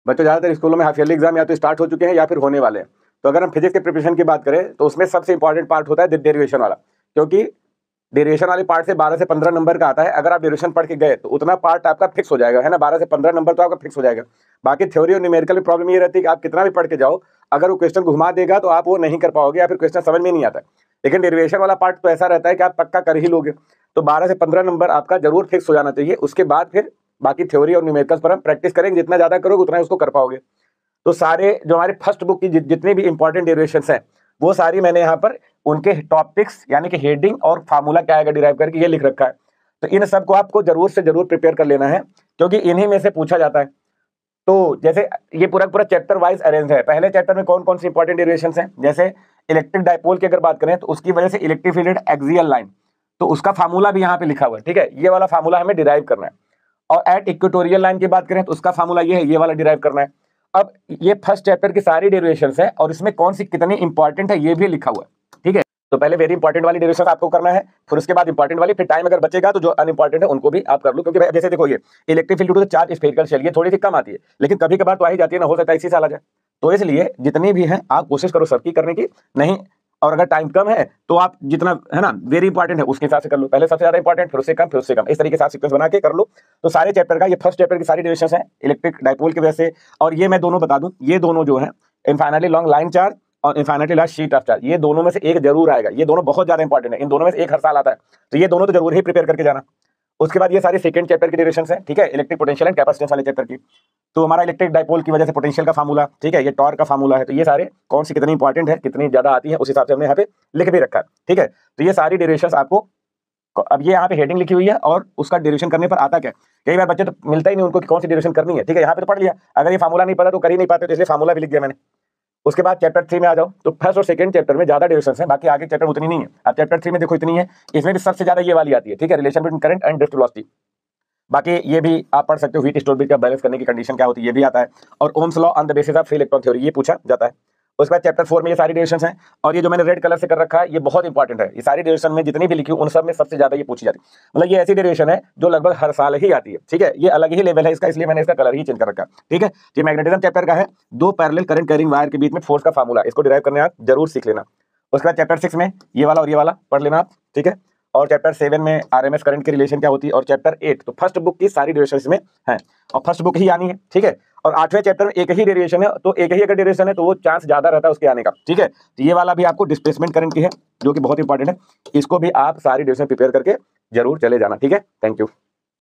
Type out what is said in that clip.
बच्चों ज़्यादातर स्कूलों में हाफ ईयरली एग्जाम या तो स्टार्ट हो चुके हैं या फिर होने वाले हैं। तो अगर हम फिजिक्स के प्रिपरेशन की बात करें तो उसमें सबसे इंपॉर्टेंट पार्ट होता है डेरिवेशन वाला, क्योंकि डेरिवेशन वाले पार्ट से 12 से 15 नंबर का आता है। अगर आप डेरिवेशन पढ़ के गए तो उतना पार्ट आपका फिक्स हो जाएगा, है ना, 12 से 15 नंबर तो आपका फिक्स हो जाएगा। बाकी थ्योरी और न्यूमेरिकल में प्रॉब्लम ये रहती है कि आप कितना भी पढ़ के जाओ, अगर वो क्वेश्चन घुमा देगा तो आप वो नहीं कर पाओगे या फिर क्वेश्चन समझ में नहीं आता। लेकिन डेरिवेशन वाला पार्ट तो ऐसा रहता है कि आप पक्का कर ही लोगे। तो 12 से 15 नंबर आपका जरूर फिक्स हो जाना चाहिए। उसके बाद फिर बाकी थ्योरी और न्यूमेरिकल्स पर हम प्रैक्टिस करेंगे, जितना ज्यादा करोगे उतना ही उसको कर पाओगे। तो सारे जो हमारे फर्स्ट बुक की जितने भी इंपॉर्टेंट डेरिवेशंस हैं वो सारी मैंने यहाँ पर उनके टॉपिक्स यानी कि हेडिंग और फार्मूला क्या आएगा डिराइव करके ये लिख रखा है। तो इन सबको आपको जरूर से जरूर प्रिपेयर कर लेना है, क्योंकि इन्हीं में से पूछा जाता है। तो जैसे ये पूरा पूरा चैप्टर वाइज अरेंज है। पहले चैप्टर में कौन कौन सी इंपॉर्टेंट डेरिवेशंस हैं, जैसे इलेक्ट्रिक डायपोल की अगर बात करें तो उसकी वजह से इलेक्ट्रिक फील्ड एक्सियल लाइन, तो उसका फार्मूला भी यहाँ पे लिखा हुआ है। ठीक है, ये वाला फार्मूला हमें डिराइव करना है। और एट इक्वेटोरियल लाइन की बात करें तो उसका फार्मूला ये है, ये वाला डिराइव करना है। अब ये फर्स्ट चैप्टर की सारी डेरिवेशंस है और इसमें कौन सी कितनी इंपॉर्टेंट है ये भी लिखा हुआ है। ठीक है, तो पहले वेरी इंपॉर्टेंट वाली डेरिवेशन आपको करना है, फिर उसके बाद इंपॉर्टेंट वाली, फिर टाइम अगर बचेगा तो जो अनइंपॉर्टेंट है उनको भी आप कर लो। क्योंकि जैसे देखो ये electric field to the charge spherical shell, ये थोड़ी सी कम आती है लेकिन कभी कभार तो आ ही जाती है ना, हो सकता है इसी साल आ जाए। तो इसलिए जितनी भी है आप कोशिश करो सबकी करने की, नहीं और अगर टाइम कम है तो आप जितना है ना वेरी इंपॉर्टेंट है उसके हिसाब से कर लो, पहले सबसे ज्यादा इंपॉर्टेंट फिर उससे कम फिर उससे कम, इस तरीके से आप सीक्वेंस बना के कर लो। तो सारे चैप्टर का ये फर्स्ट चैप्टर की सारी डेरिवेशंस हैं इलेक्ट्रिक डायपोल की वजह से। और ये मैं दोनों बता दूं, ये दोनों जो है इनफाइनाइटली लॉन्ग लाइन चार्ज और infinitely large sheet of charge, ये दोनों में से एक जरूर आएगा। ये दोनों बहुत ज्यादा इंपॉर्टेंट है, इन दोनों में से एक हर साल आता है, तो ये दोनों तो जरूर ही प्रिपेयर करके जाना। उसके बाद ये सारी सेकंड चैप्टर की डेरिवेशंस हैं, ठीक है, इलेक्ट्रिक पोटेंशियल एंड कैपेसिटेंस वाले चैप्टर की। तो हमारा इलेक्ट्रिक डायपोल की वजह से पोटेंशियल का फार्मूला, ठीक है, ये टॉर्क का फार्मूला है। तो ये सारे कौन सी कितनी इंपॉर्टेंट है, कितनी ज्यादा आती है, उस हिसाब से हमने यहाँ पे लिख भी रखा है। ठीक है, तो ये सारी डेरिवेशंस आपको, अब ये यहाँ पे हेडिंग लिखी हुई है और उसका डेरिवेशन करने पर आता क्या, कई बार बच्चे तो मिलता ही नहीं उनको कि कौन सी डेरिवेशन करनी है। ठीक है, यहाँ पे तो पढ़ लिया, अगर ये फार्मूला नहीं पता तो कर ही नहीं पाते, तो इसलिए फार्मूला भी लिख दिया मैंने। उसके बाद चैप्टर 3 में आ जाओ, तो फर्स्ट और सेकंड चैप्टर में ज्यादा डेरिवेशंस हैं, बाकी आगे चैप्टर उतनी नहीं है। अब चैप्टर 3 में देखो इतनी है, इसमें भी सबसे ज्यादा ये वाली आती है। ठीक है, relation between current and drift velocity, बाकी ये भी आप पढ़ सकते हो। हीट स्टोरेज का बैलेंस करने की कंडीशन क्या होती है ये भी आता है। और Ohm's law on the basis of free electron theory ये पूछा जाता है। उसके बाद चैप्टर 4 में ये सारी डेरिवेशंस हैं। और ये जो मैंने रेड कलर से कर रखा है ये बहुत इंपॉर्टेंट है। ये सारी डेरिवेशन में जितनी भी लिखी उन सब में सबसे ज्यादा ये पूछी जाती है। मतलब ये ऐसी डेरिवेशन है जो लगभग हर साल ही आती है। ठीक है, ये अलग ही लेवल है इसका, इसलिए मैंने इसका कलर ही चेंज कर रखा है। ठीक है, ये मैग्नेटिज्म चैप्टर का है, दो पैरेलल करंट कैरिंग वायर के बीच में फोर्स का फार्मूला, इसको डिराइव करने आप जरूर सीख लेना। उसके बाद चैप्टर 6 में ये वाला और ये वाला पढ़ लेना आप। ठीक है, और चैप्टर 7 में आरएमएस करंट की रिलेशन क्या होती है, और चैप्टर 8 तो फर्स्ट बुक की सारी डेरिवेशन इसमें है और फर्स्ट बुक ही आनी है। ठीक है, और 8वें चैप्टर में एक ही डेरिवेशन है, तो एक ही अगर डेरिवेशन है तो वो चांस ज्यादा रहता है उसके आने का। ठीक है, तो ये वाला भी आपको डिस्प्लेसमेंट करंट की है जो कि बहुत इंपॉर्टेंट है, इसको भी आप सारी डेरिवेशन प्रिपेयर करके जरूर चले जाना। ठीक है, थैंक यू।